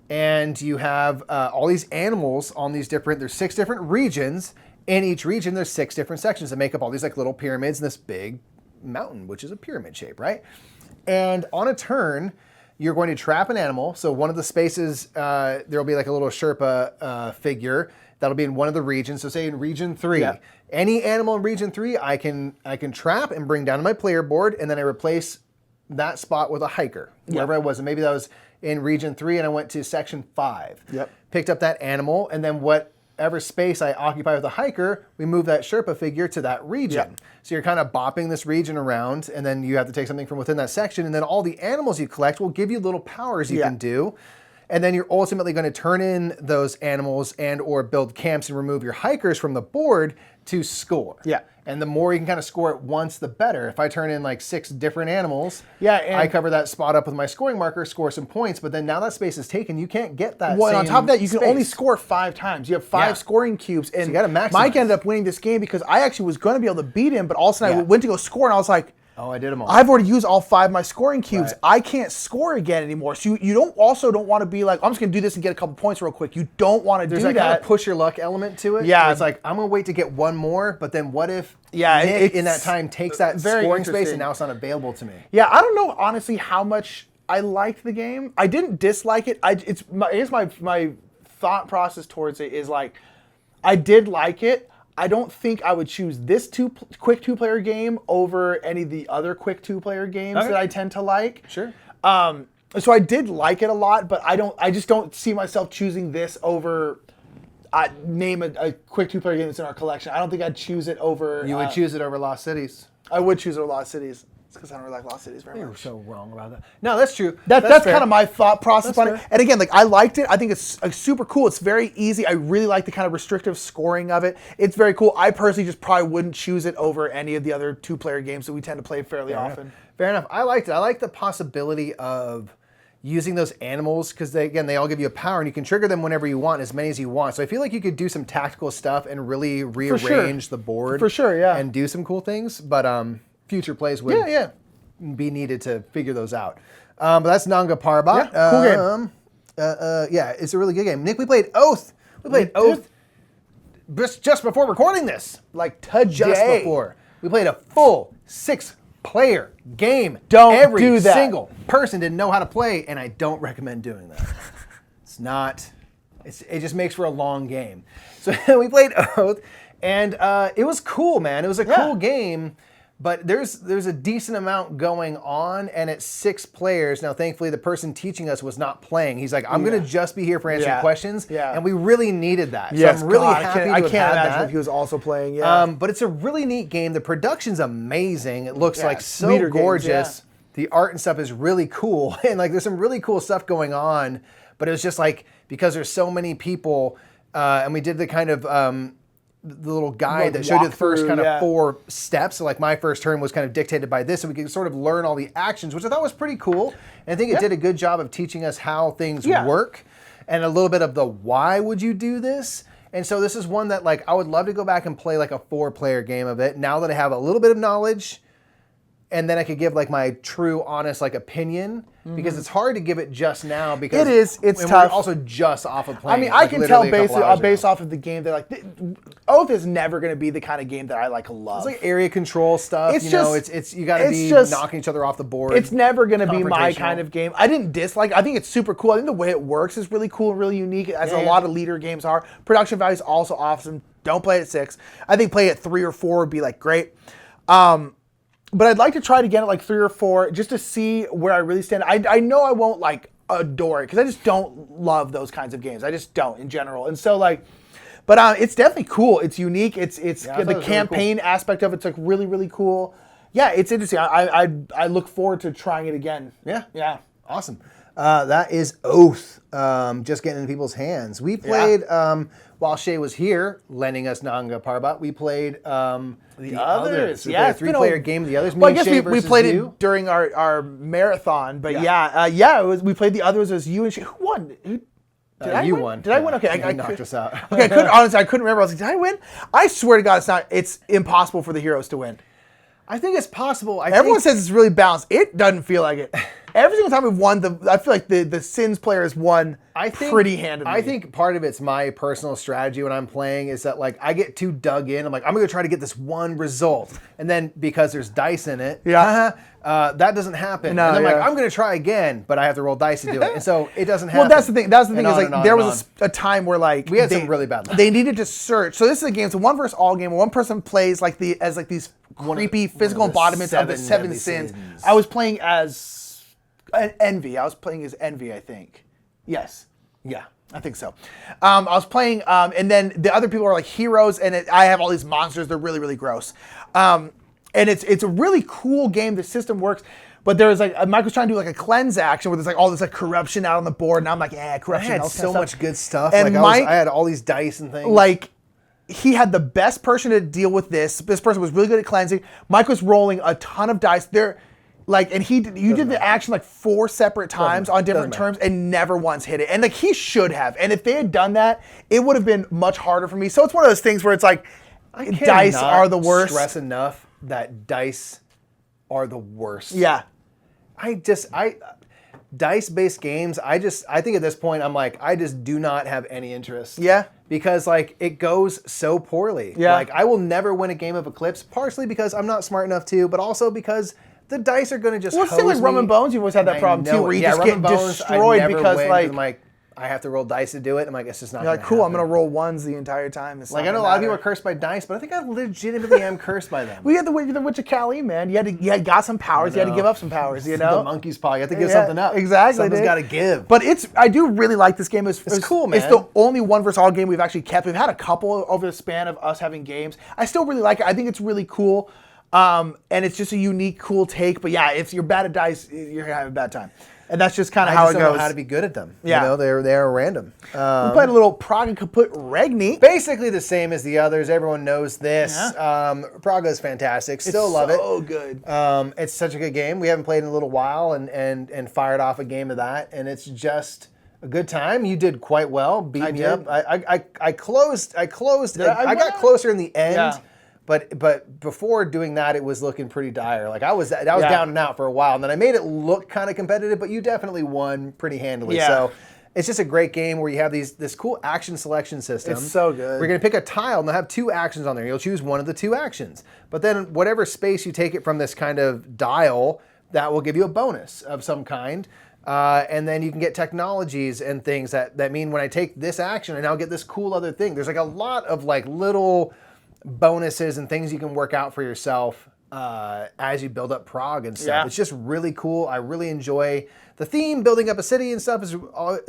and you have all these animals on there's 6 different regions. In each region, there's 6 different sections that make up all these like little pyramids in this big mountain, which is a pyramid shape, right? And on a turn, you're going to trap an animal. So one of the spaces, there'll be like a little Sherpa figure that'll be in one of the regions. So say in region 3, any animal in region 3, I can trap and bring down to my player board, and then I replace that spot with a hiker, wherever I was. And maybe that was in region 3, and I went to section 5. Yep. Picked up that animal, and then whatever space I occupy with a hiker, we move that Sherpa figure to that region. Yep. So you're kind of bopping this region around, and then you have to take something from within that section, and then all the animals you collect will give you little powers you can do. And then you're ultimately going to turn in those animals and or build camps and remove your hikers from the board to score. Yeah. And the more you can kind of score at once, the better. If I turn in like 6 different animals, and I cover that spot up with my scoring marker, score some points, but then now that space is taken, you can't get that Well, same on top of that, you can space. only score 5 times. You have 5 scoring cubes, and so you gotta maximize. Mike ended up winning this game because I actually was going to be able to beat him, but all of a sudden I went to go score, and I was like, oh, I did them all. I've already used all 5 of my scoring cubes. Right. I can't score again anymore. So you don't want to be like, I'm just going to do this and get a couple points real quick. You don't want to do that. There's that kind of push your luck element to it. Yeah. It's like, I'm going to wait to get one more, but then what if Nick in that time takes that scoring space and now it's not available to me? Yeah, I don't know, honestly, how much I liked the game. I didn't dislike it. I guess my thought process towards it is like, I did like it. I don't think I would choose this quick 2-player game over any of the other quick 2-player games that I tend to like. Sure. So I did like it a lot, but I just don't see myself choosing this over. Name a quick 2-player game that's in our collection. I don't think I'd choose it over. You would choose it over Lost Cities. I would choose it over Lost Cities. It's because I don't really like Lost Cities very much. You're so wrong about that. No, that's true. That's kind of my thought process on it. And again, like I liked it. I think it's super cool. It's very easy. I really like the kind of restrictive scoring of it. It's very cool. I personally just probably wouldn't choose it over any of the other 2-player games that we tend to play fairly often. Fair enough. I liked it. I like the possibility of using those animals because they all give you a power and you can trigger them whenever you want, as many as you want. So I feel like you could do some tactical stuff and really rearrange the board. For sure, yeah. And do some cool things. But future plays would be needed to figure those out. But that's Nanga Parbat. Yeah, cool game. Yeah, it's a really good game. Nick, we played Oath. We played Oath just before recording this. Like today. Just before. We played a full 6-player game. Don't do that. Every single person didn't know how to play, and I don't recommend doing that. It's not. It just makes for a long game. So we played Oath, and it was cool, man. It was a cool game. But there's a decent amount going on, and it's 6 players. Now, thankfully, the person teaching us was not playing. He's like, I'm going to just be here for answering questions. Yeah. And we really needed that. Yes, so I'm really happy to have I can't imagine that. if he was also playing. But it's a really neat game. The production's amazing. It looks like so gorgeous. Games, The art and stuff is really cool. And like there's some really cool stuff going on. But it was just like, because there's so many people, and we did the kind of... the little guide that showed you the first kind of 4 steps. So like my first turn was kind of dictated by this, so we could sort of learn all the actions, which I thought was pretty cool. And I think it did a good job of teaching us how things work and a little bit of the why would you do this. And so this is one that like I would love to go back and play like a 4-player game of it now that I have a little bit of knowledge, and then I could give like my true, honest like opinion. Because it's hard to give it just now because it is. It's tough. We're also just off of playing. I mean, I can tell based off of the game that like Oath is never going to be the kind of game that I like love. It's like area control stuff. It's you got to be knocking each other off the board. It's never going to be my kind of game. I didn't dislike. I think it's super cool. I think the way it works is really cool and really unique, as a lot of leader games are. Production value is also awesome. Don't play it at 6. I think play it at 3 or 4 would be like great. But I'd like to try it again at like 3 or 4 just to see where I really stand. I know I won't like adore it because I just don't love those kinds of games. I just don't in general. And so like, but it's definitely cool. It's unique. It's the campaign aspect of it's like really, really cool. Yeah, it's interesting. I look forward to trying it again. Yeah. Awesome. That is Oath. Just getting in people's hands. We played while Shay was here, lending us Nanga Parbat. We played the others. Yeah, it's a 3-player game. The others. Well, I guess we played it during our marathon, but we played the others as you and Shay. Who won? Did I win? Did I win? Okay, I knocked us out. Okay, I couldn't remember. I was like, did I win? I swear to God, it's impossible for the heroes to win. I think it's possible. Everyone says it's really balanced. It doesn't feel like it. Every single time we've won, I feel like the Sins player has won pretty handedly. I think part of it's my personal strategy when I'm playing is that like I get too dug in. I'm like, I'm going to try to get this one result. And then because there's dice in it, that doesn't happen. No, and I'm like, I'm going to try again, but I have to roll dice to do it. And so it doesn't happen. Well, that's the thing. That's the thing is like there was a time where like we had some really bad luck. They needed to search. So this is a game. It's a 1 versus all game. Where one person plays like as these creepy physical embodiments of the 7 sins. I was playing as Envy. I was playing as Envy, I think. Yes. Yeah, I think so. I was playing, and then the other people are like heroes, and I have all these monsters. They're really, really gross. And it's a really cool game. The system works. But there was like, Mike was trying to do like a cleanse action where there's like all this like corruption out on the board, and I'm like, corruption. I had so much good stuff. And like I had all these dice and things. Like, he had the best person to deal with this. This person was really good at cleansing. Mike was rolling a ton of dice. And you did the action like 4 separate times on different terms and never once hit it. And like he should have. And if they had done that, it would have been much harder for me. So it's one of those things where it's like, dice are the worst. Stress enough that dice are the worst. Yeah. Dice-based games, I think at this point, I'm like, I just do not have any interest. Yeah. Because like it goes so poorly. Yeah. Like I will never win a game of Eclipse, partially because I'm not smart enough to, but also because the dice are going to just hose me. Well, it's like Rum and Bones, you always had that problem too, where you just get destroyed because I'm like, I have to roll dice to do it. I'm like, it's just not You're like, cool, I'm going to roll ones the entire time. Like, I know a lot of people are cursed by dice, but I think I legitimately am cursed by them. We had the Witch of Kali, man. You got some powers. You had to give up some powers, you know? The monkey's paw. You have to give something up. Exactly. Something's got to give. But I do really like this game. It's cool, man. It's the only 1 versus all game we've actually kept. We've had a couple over the span of us having games. I still really like it. I think it's really cool. And it's just a unique, cool take. But yeah, if you're bad at dice, you're gonna have a bad time. And that's just kind of how it goes. I don't know how to be good at them. Yeah. You know, they're random. We played a little Praga Caput Regni. Basically the same as the others. Everyone knows this. Yeah. Praga is fantastic. Still love it. So good. It's such a good game. We haven't played in a little while and fired off a game of that. And it's just a good time. You did quite well. Beat me up. I closed. I got closer in the end. Yeah. But before doing that, it was looking pretty dire. Like I was down and out for a while, and then I made it look kind of competitive. But you definitely won pretty handily. Yeah. So it's just a great game where you have this cool action selection system. It's so good. We're gonna pick a tile, and they'll have 2 actions on there. You'll choose one of the 2 actions. But then whatever space you take it from this kind of dial, that will give you a bonus of some kind. And then you can get technologies and things that mean when I take this action, I now get this cool other thing. There's like a lot of like little bonuses and things you can work out for yourself as you build up Prague and stuff. Yeah. It's just really cool. I really enjoy the theme. Building up a city and stuff is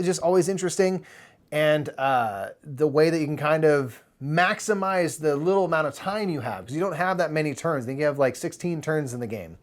just always interesting. And the way that you can kind of maximize the little amount of time you have, because you don't have that many turns. I think you have like 16 turns in the game.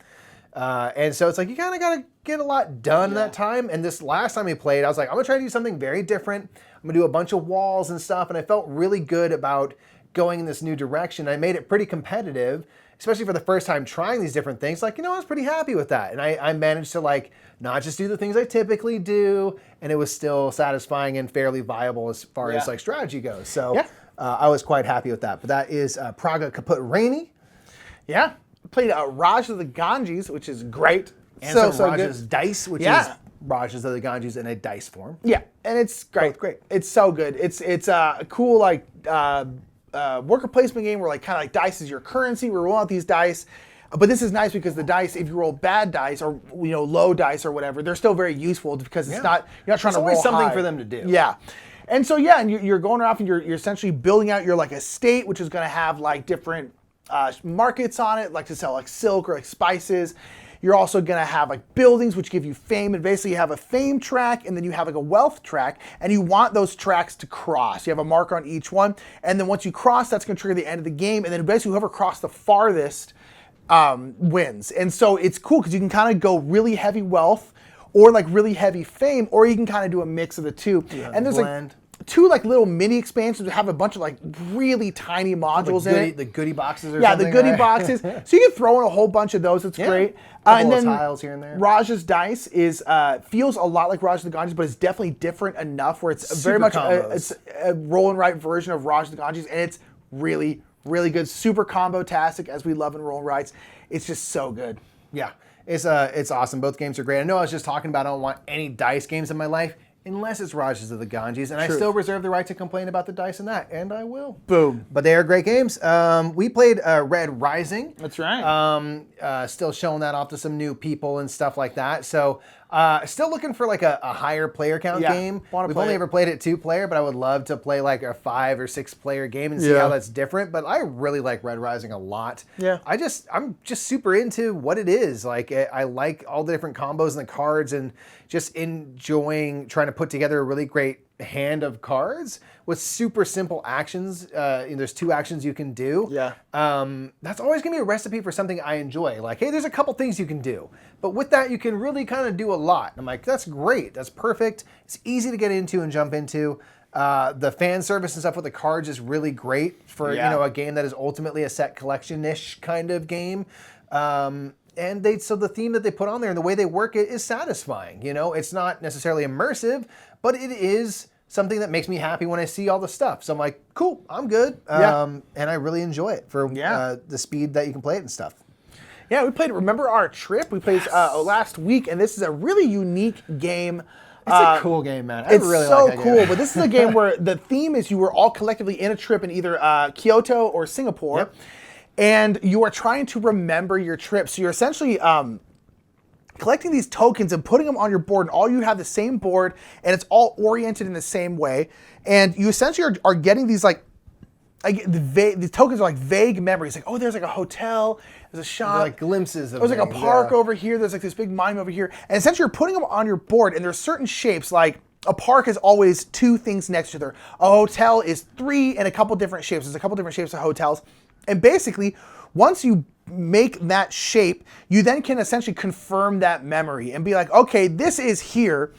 And so it's like you kind of got to get a lot done that time. And this last time we played, I was like, I'm going to try to do something very different. I'm going to do a bunch of walls and stuff. And I felt really good about going in this new direction. I made it pretty competitive, especially for the first time trying these different things. Like, I was pretty happy with that. And I managed to like not just do the things I typically do, and it was still satisfying and fairly viable as far as like strategy goes. So I was quite happy with that. But that is Praga Caput Regni. Yeah. Played Raj of the Ganges, which is great. And so Raj's good. Dice, which is Raj's of the Ganges in a dice form. Yeah, and it's great. Great. It's so good. It's a cool like worker placement game where like kind of like dice is your currency. We're rolling out these dice, but this is nice because the dice, if you roll bad dice or low dice or whatever, they're still very useful because it's not you're not trying to roll something high. For them to do. Yeah. And so and you're going off and you're essentially building out your like estate, which is going to have like different markets on it, like to sell like silk or like spices. You're also going to have like buildings which give you fame, and basically you have a fame track and then you have like a wealth track, and you want those tracks to cross. You have a marker on each one, and then once you cross, that's going to trigger the end of the game, and then basically whoever crossed the farthest wins. And so it's cool because you can kind of go really heavy wealth or like really heavy fame, or you can kind of do a mix of the two. Yeah, and there's like 2 like little mini expansions that have a bunch of like really tiny modules in it. The goodie boxes or something. Yeah, the goodie boxes. So you can throw in a whole bunch of those. It's great. And then tiles here and there. Raj's Dice is feels a lot like Raj of the Ganges, but it's definitely different enough where it's very much it's a roll and write version of Raj of the Ganges, and it's really, really good. Super combo-tastic, as we love in roll and writes. It's just so good. Yeah, it's awesome. Both games are great. I know I was just talking about I don't want any dice games in my life, unless it's Raj's of the Ganges, and I still reserve the right to complain about the dice in that, and I will. Boom. But they are great games. We played Red Rising. That's right. Still showing that off to some new people and stuff like that. So still looking for like a higher player count game. We've only ever played it 2-player, but I would love to play like a 5 or 6 player game and see how that's different. But I really like Red Rising a lot. Yeah. I'm just super into what it is. Like I like all the different combos and the cards, and just enjoying trying to put together a really great hand of cards with super simple actions. There's 2 actions you can do. Yeah. That's always gonna be a recipe for something I enjoy. Like, hey, there's a couple things you can do, but with that you can really kind of do a lot. I'm like, that's great. That's perfect. It's easy to get into and jump into. The fan service and stuff with the cards is really great for a game that is ultimately a set collection-ish kind of game. And so the theme that they put on there and the way they work it is satisfying. It's not necessarily immersive, but it is something that makes me happy when I see all the stuff. So I'm like, cool, I'm good. And I really enjoy it for the speed that you can play it and stuff. Yeah, we played Remember Our Trip. We played last week, and this is a really unique game. It's a cool game, man. It's really so like cool, but this is a game where the theme is you were all collectively in a trip in either Kyoto or Singapore. Yep. And you are trying to remember your trip. So you're essentially collecting these tokens and putting them on your board, and all you have the same board, and it's all oriented in the same way. And you essentially are getting these the tokens are like vague memories. Like, oh, there's like a hotel, there's a shop. They're like glimpses of there's like a park over here, there's like this big monument over here. And essentially you're putting them on your board, and there's certain shapes, like a park is always 2 things next to each other. A hotel is 3 and a couple different shapes. There's a couple different shapes of hotels. And basically, once you make that shape, you then can essentially confirm that memory and be like, okay, this is here.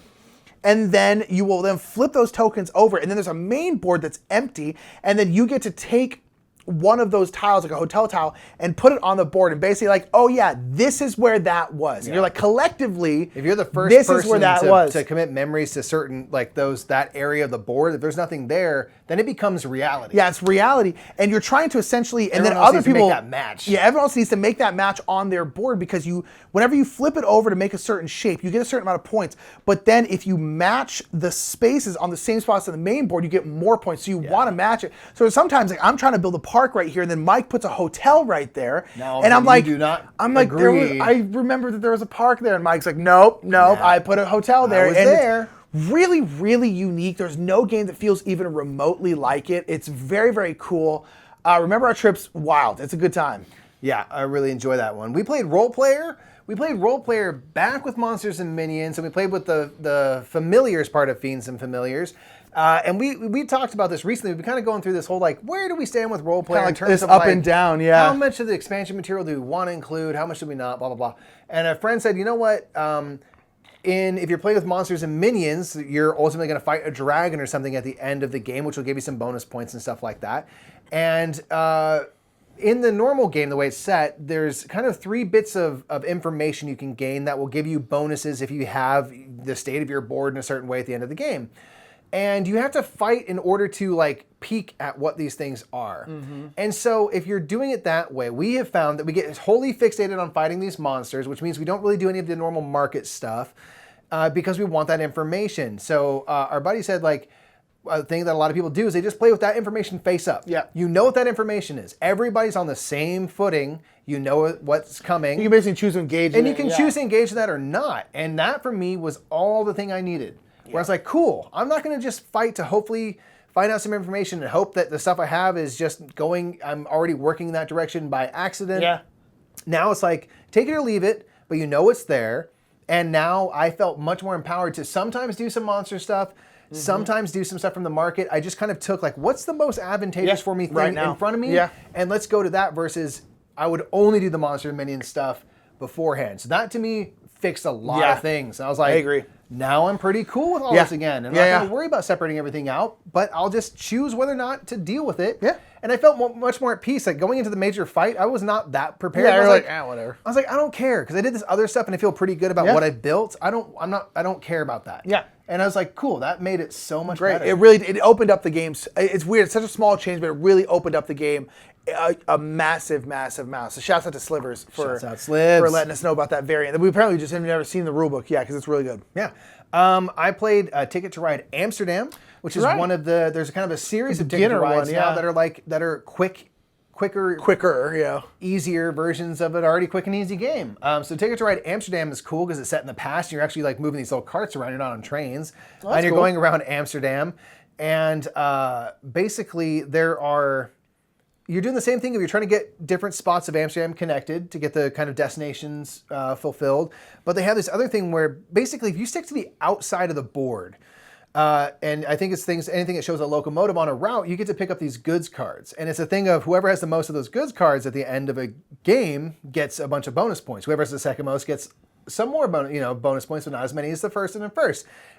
And then you will then flip those tokens over, and then there's a main board that's empty, and then you get to take one of those tiles, like a hotel tile, and put it on the board, and basically like, oh yeah, this is where that was. And you're like, collectively, if you're the first this person is where that was. to commit memories to certain, like that area of the board, if there's nothing there, then it becomes reality. Yeah, it's reality, and you're trying to essentially, and everyone then else other needs to people make that match. Yeah, everyone else needs to make that match on their board, because whenever you flip it over to make a certain shape, you get a certain amount of points. But then if you match the spaces on the same spots on the main board, you get more points. So you want to match it. So sometimes, like, I'm trying to build a park right here, and then Mike puts a hotel right there, and I'm like, I remember that there was a park there, and Mike's like, nope, I put a hotel there. I was there. Really, really unique. There's no game that feels even remotely like it. It's very, very cool. Remember Our Trip's wild. It's a good time. Yeah, I really enjoy that one. We played Role Player. We played Role Player back with Monsters and Minions, and we played with the Familiars part of Fiends and Familiars. And we talked about this recently. We've been kind of going through this whole, like, where do we stand with Role Player in terms of, up and down, yeah. How much of the expansion material do we want to include? How much do we not? Blah, blah, blah. And a friend said, you know what? If you're playing with Monsters and Minions, you're ultimately going to fight a dragon or something at the end of the game, which will give you some bonus points and stuff like that. And in the normal game, the way it's set, there's kind of 3 bits of information you can gain that will give you bonuses if you have the state of your board in a certain way at the end of the game. And you have to fight in order to, like, peek at what these things are. Mm-hmm. And so if you're doing it that way, we have found that we get wholly fixated on fighting these monsters, which means we don't really do any of the normal market stuff because we want that information. So our buddy said, like, a thing that a lot of people do is they just play with that information face up. Yeah. You know what that information is. Everybody's on the same footing. You know what's coming. You can basically choose to engage in it. And you can choose to engage in that or not. And that, for me, was all the thing I needed. Where I was like, cool, I'm not going to just fight to hopefully find out some information and hope that the stuff I have is just going, I'm already working in that direction by accident. Yeah. Now it's like, take it or leave it, but you know it's there. And now I felt much more empowered to sometimes do some monster stuff, sometimes do some stuff from the market. I just kind of took, like, what's the most advantageous for me thing right now in front of me? Yeah. And let's go to that versus I would only do the Monster and Minion stuff beforehand. So that, to me, fixed a lot of things. And I was like, I agree. Now I'm pretty cool with all this again. And I'm not going to worry about separating everything out, but I'll just choose whether or not to deal with it. Yeah. And I felt much more at peace. Like, going into the major fight, I was not that prepared. Yeah, I was like, whatever. I was like, I don't care, because I did this other stuff and I feel pretty good about what I built. I don't care about that. Yeah. And I was like, cool, that made it so much better. It opened up the game. It's weird. It's such a small change, but it really opened up the game a massive, massive amount. So shouts out to Slivers for letting us know about that variant. We apparently just have never seen the rulebook. Yeah, because it's really good. Yeah. I played Ticket to Ride Amsterdam, which is one of the, there's kind of a series of Ticket to Rides now that are quicker, easier versions of an already quick and easy game. So Ticket to Ride Amsterdam is cool because it's set in the past. You're actually, like, moving these little carts around. You're not on trains. And you're going around Amsterdam. And basically you're doing the same thing if you're trying to get different spots of Amsterdam connected to get the kind of destinations fulfilled. But they have this other thing where basically if you stick to the outside of the board, and I think it's anything that shows a locomotive on a route, you get to pick up these goods cards. And it's a thing of whoever has the most of those goods cards at the end of a game gets a bunch of bonus points. Whoever has the second most gets some more bonus points, but not as many as the first, and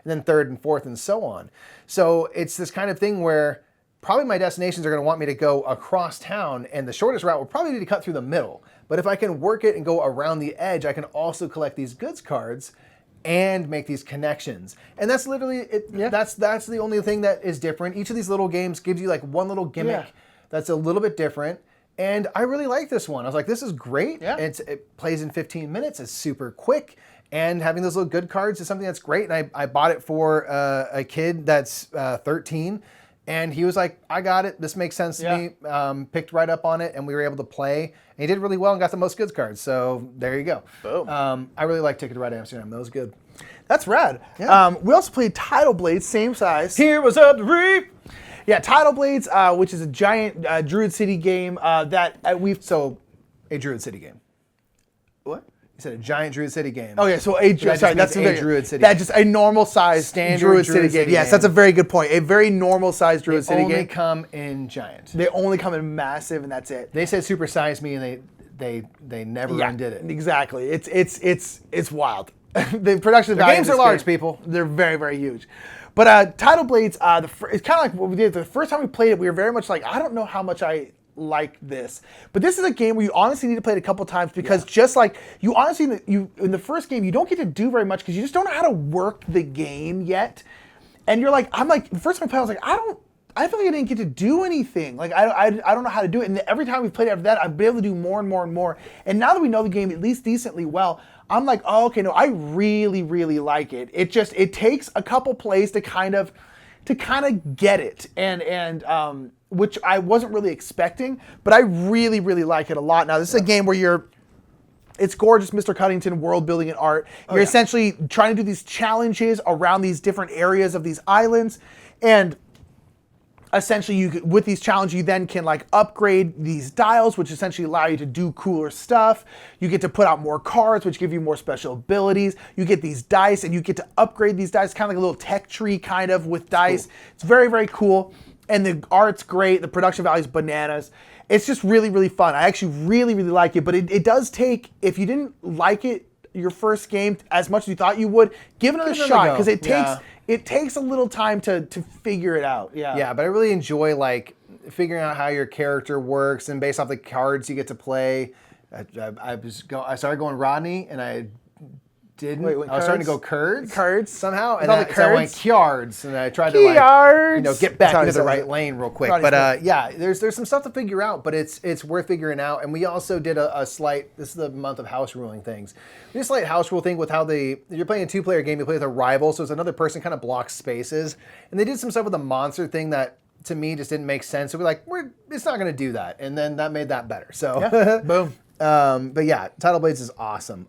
then third and fourth, and so on. So it's this kind of thing where probably my destinations are going to want me to go across town, and the shortest route will probably need to cut through the middle. But if I can work it and go around the edge, I can also collect these goods cards and make these connections. And that's literally it. Yeah. That's the only thing that is different. Each of these little games gives you, like, one little gimmick that's a little bit different. And I really like this one. I was like, this is great. Yeah. It plays in 15 minutes. It's super quick. And having those little good cards is something that's great. And I bought it for a kid that's 13. And he was like, I got it. This makes sense to me. Picked right up on it, and we were able to play. And he did really well and got the most goods cards. So there you go. Boom. I really like Ticket to Ride Amsterdam. That was good. That's rad. Yeah. We also played Tidal Blades, same size. Here was up the reef. Yeah, Tidal Blades, which is a giant Druid City game that we've... So, a Druid City game. What? You said a giant Druid City game. Oh yeah, so that's a Druid City. That's just a normal sized standard Druid City game. Yes, that's a very good point. A very normal sized Druid City game. They only come in giant. They only come in massive, and that's it. They said super size me, and they never undid it. Exactly. It's wild. The production value. Games are large, people. They're very, very huge. But Tidal Blades, it's kind of like what we did. The first time we played it, we were very much like, I don't know how much I like this. But this is a game where you honestly need to play it a couple times because just like you honestly, in the first game, you don't get to do very much because you just don't know how to work the game yet. And you're like, the first time I played, I was like, I feel like I didn't get to do anything. Like, I don't know how to do it. And every time we've played after that, I've been able to do more and more and more. And now that we know the game at least decently well, I'm like, oh, okay, no, I really, really like it. It takes a couple plays to kind of get it. And which I wasn't really expecting, but I really, really like it a lot. Now, this is a game where it's gorgeous, Mr. Cuddington, world building and art. You're essentially trying to do these challenges around these different areas of these islands. And essentially, with these challenges, you then can like upgrade these dials, which essentially allow you to do cooler stuff. You get to put out more cards, which give you more special abilities. You get these dice, and you get to upgrade these dice, kind of like a little tech tree kind of with dice. Cool. It's very, very cool. And the art's great. The production value is bananas. It's just really, really fun. I actually really, really like it. But it does take, if you didn't like it your first game as much as you thought you would, give it another shot because it takes a little time to figure it out. Yeah, but I really enjoy like figuring out how your character works and based off the cards you get to play. I started going Rodney and I didn't. I was starting to go Kurds somehow, and so I went Kjards, and I tried to get back into the right lane real quick. But there's some stuff to figure out, but it's worth figuring out. And we also did a slight. This is the month of house ruling things. We did a slight house rule thing with how you're playing a 2-player game. You play with a rival, so it's another person kind of blocks spaces, and they did some stuff with the monster thing that to me just didn't make sense. So we're like, it's not going to do that, and then that made that better. So boom. But yeah, Tidal Blades is awesome.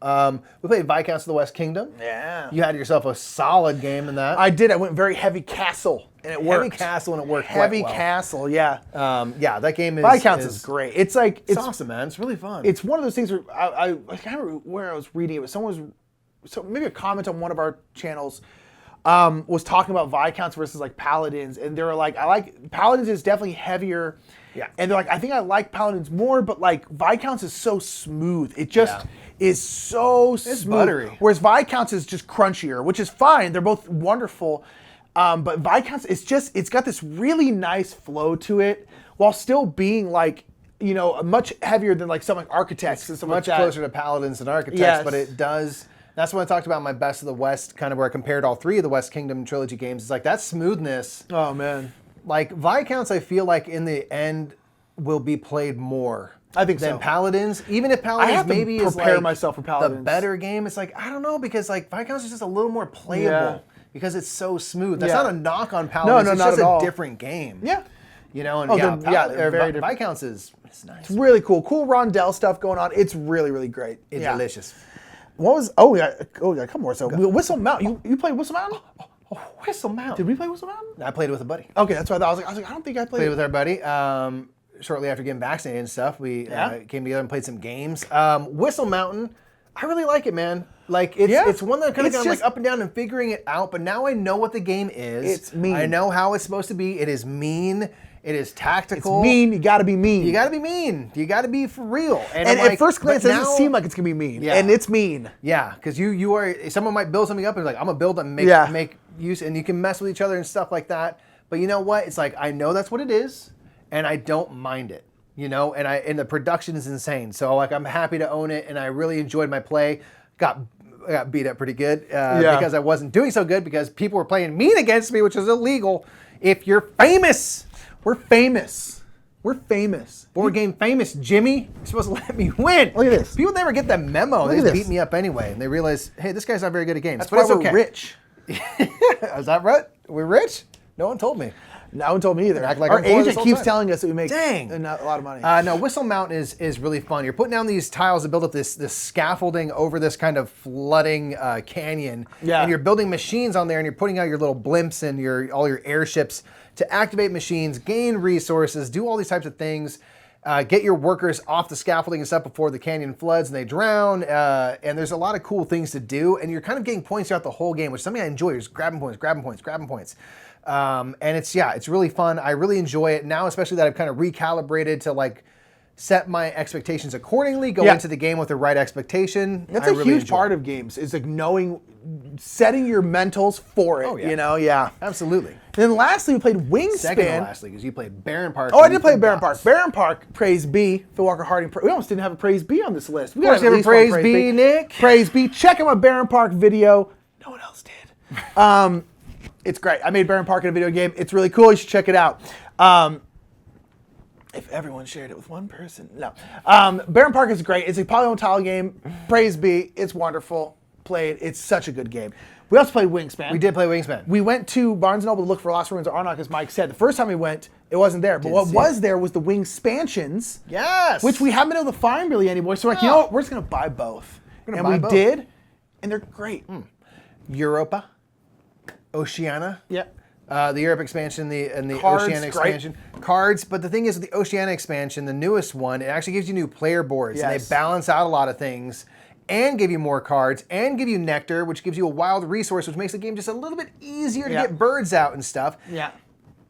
We played Viscounts of the West Kingdom. Yeah. You had yourself a solid game in that. I did. I went very heavy castle, and it worked. Heavy castle, and it worked Heavy quite well. castle, yeah. That game Viscounts is great. It's awesome, man. It's really fun. It's one of those things where I can't remember where I was reading it, but maybe a comment on one of our channels was talking about Viscounts versus like Paladins, and they were like, Paladins is definitely heavier. Yeah. And they're like, I think I like Paladins more, but like Viscounts is so smooth. It just is so smooth. It's buttery. Whereas Viscounts is just crunchier, which is fine. They're both wonderful. But Viscounts, it's got this really nice flow to it while still being like, much heavier than like something like Architects and stuff much like that. closer to Paladins than Architects, but it does. That's what I talked about in my Best of the West, kind of where I compared all 3 of the West Kingdom trilogy games. It's like that smoothness. Oh, man. Like, Viscounts, I feel like in the end will be played more. I think than Paladins. Even if Paladins maybe is like myself for Paladins. The better game, it's like, I don't know, because like Viscounts is just a little more playable because it's so smooth. That's not a knock on Paladins. It's just a different game. Yeah. They're very different. Viscounts it's nice. It's really cool. Cool rondelle stuff going on. It's really, really great. It's delicious. What was, a couple more. So Whistle Mountain. You played Whistle Mountain? Whistle Mountain. Did we play Whistle Mountain? I played it with a buddy. Okay, that's what I thought. I was like, I don't think I played it with our buddy. Shortly after getting vaccinated and stuff, we came together and played some games. Whistle Mountain, I really like it, man. Like it's one that kind of gone like up and down and figuring it out. But now I know what the game is. It's mean. I know how it's supposed to be. It is mean. It is tactical. It's mean. You got to be mean. You got to be mean. You got to be for real. And at first glance, it doesn't seem like it's gonna be mean. Yeah. And it's mean. Yeah, because you are. Someone might build something up and like, I'm gonna build and make use, and you can mess with each other and stuff like that. But you know what? It's like I know that's what it is, and I don't mind it. And the production is insane. So like I'm happy to own it, and I really enjoyed my play. Got beat up pretty good because I wasn't doing so good because people were playing mean against me, which is illegal. If you're famous. We're famous. We're famous. Board game famous, Jimmy. You're supposed to let me win. Look at this. People never get that memo. They just beat me up anyway. And they realize, hey, this guy's not very good at games. That's why we're rich. Is that right? We're rich? No one told me. No one told me either. Act like our agent keeps telling us that we make a lot of money. No, Whistle Mountain is really fun. You're putting down these tiles to build up this scaffolding over this kind of flooding canyon. Yeah. And you're building machines on there, and you're putting out your little blimps and all your airships to activate machines, gain resources, do all these types of things. Get your workers off the scaffolding and stuff before the canyon floods and they drown. And there's a lot of cool things to do. And you're kind of getting points throughout the whole game, which is something I enjoy. You're just grabbing points. And it's really fun. I really enjoy it now, especially that I've kind of recalibrated to like set my expectations accordingly, go into the game with the right expectation. That's a huge part of games, is like setting your mentals for it, you know? Yeah. Absolutely. And then lastly, we played Wingspan. Second to lastly, because you played Barenpark. Oh, I did play Barenpark. Barenpark, praise B. Phil Walker Harding. We almost didn't have a praise B on this list. We got to have a praise B, Nick. Praise B. Check out my Barenpark video. No one else did. It's great. I made Barenpark in a video game. It's really cool. You should check it out. If everyone shared it with one person. No. Barenpark is great. It's a polygon tile game. Praise B. It's wonderful. Play it. It's such a good game. We also played Wingspan. We did play Wingspan. We went to Barnes & Noble to look for Lost Ruins of Arnak, as Mike said. The first time we went, it wasn't there. But what was there was the Wingspansions. Yes. Which we haven't been able to find really anymore. So we're like, you know what? We're just going to buy both. And we did. And they're great. Europa. Oceania. Yeah. The Europe expansion and the Cards, Oceania expansion. Cards, but the thing is with the Oceania expansion, the newest one, it actually gives you new player boards. And they balance out a lot of things and give you more cards and give you nectar, which gives you a wild resource, which makes the game just a little bit easier to get birds out and stuff. Yeah.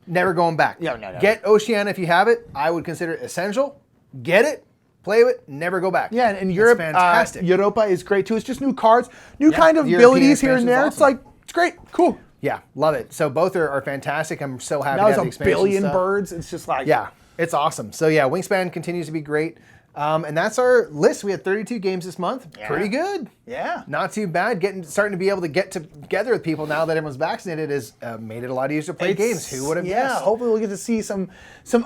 Never going back. Yeah, no. Get Oceania if you have it. I would consider it essential. Get it. Play with it, never go back. Yeah, and Europe, fantastic. Europa is great too. It's just new cards, new kind of abilities here and there. Awesome. It's like, it's great, cool. Yeah, love it. So both are fantastic. I'm so happy now to have the expansion billion stuff. Birds. It's just like... Yeah, it's awesome. So yeah, Wingspan continues to be great. And that's our list. We had 32 games this month. Yeah. Pretty good. Yeah. Not too bad. Starting to be able to get together with people now that everyone's vaccinated has made it a lot easier to play games. Who would have guessed? Yeah, hopefully we'll get to see some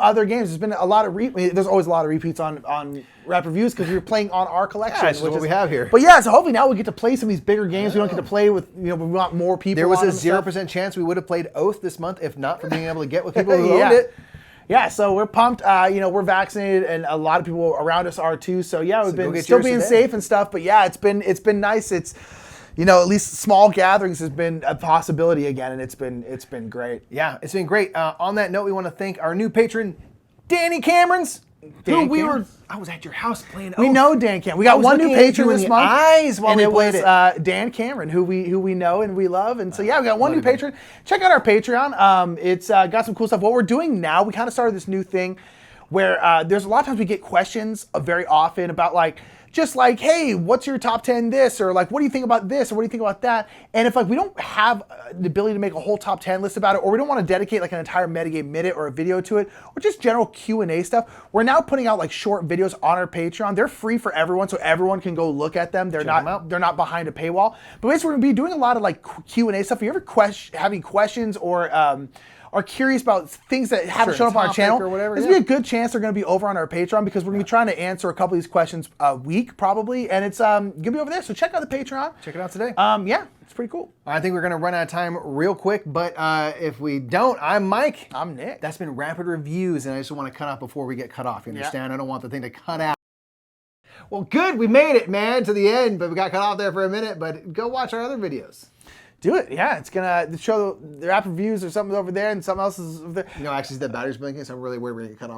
other games. There's been a lot of there's always a lot of repeats on Rap Reviews because we're playing on our collection. Yeah, which is what we have here. But yeah, so hopefully now we get to play some of these bigger games. We don't get to play with, we want more people. There was a 0% chance we would have played Oath this month if not for being able to get with people who owned it. Yeah, so we're pumped. We're vaccinated, and a lot of people around us are too. So yeah, we've been still being safe and stuff. But yeah, it's been nice. It's at least small gatherings has been a possibility again, and it's been great. Yeah, it's been great. On that note, we want to thank our new patron, Danny Camerons. I was at your house playing Oath. We know Dan Cameron. We got one new patron this month. Eyes while and we it played was Dan Cameron, who we know and we love. And so yeah, we got one new patron. Check out our Patreon. It's got some cool stuff. What we're doing now, we kind of started this new thing where there's a lot of times we get questions very often about just like, hey, what's your top 10 this? Or like, what do you think about this? Or what do you think about that? And if we don't have the ability to make a whole top 10 list about it, or we don't want to dedicate an entire metagame minute or a video to it, or just general Q&A stuff, we're now putting out short videos on our Patreon. They're free for everyone, so everyone can go look at them. They're not behind a paywall. But basically, we're going to be doing a lot of Q&A stuff. If you ever having questions or are curious about things that haven't shown up on our channel, or whatever, this would be a good chance they're going to be over on our Patreon because we're going to be trying to answer a couple of these questions a week probably, and it's going to be over there. So check out the Patreon. Check it out today. Yeah, it's pretty cool. I think we're going to run out of time real quick, but if we don't, I'm Mike. I'm Nick. That's been Rapid Reviews, and I just want to cut off before we get cut off. You understand? I don't want the thing to cut out. Well, good. We made it, man, to the end, but we got cut off there for a minute, but go watch our other videos. Do it, yeah. It's gonna show the Rapid Reviews or something over there, and something else is over there. Actually, the battery's blinking, so I'm really worried we're gonna get cut off.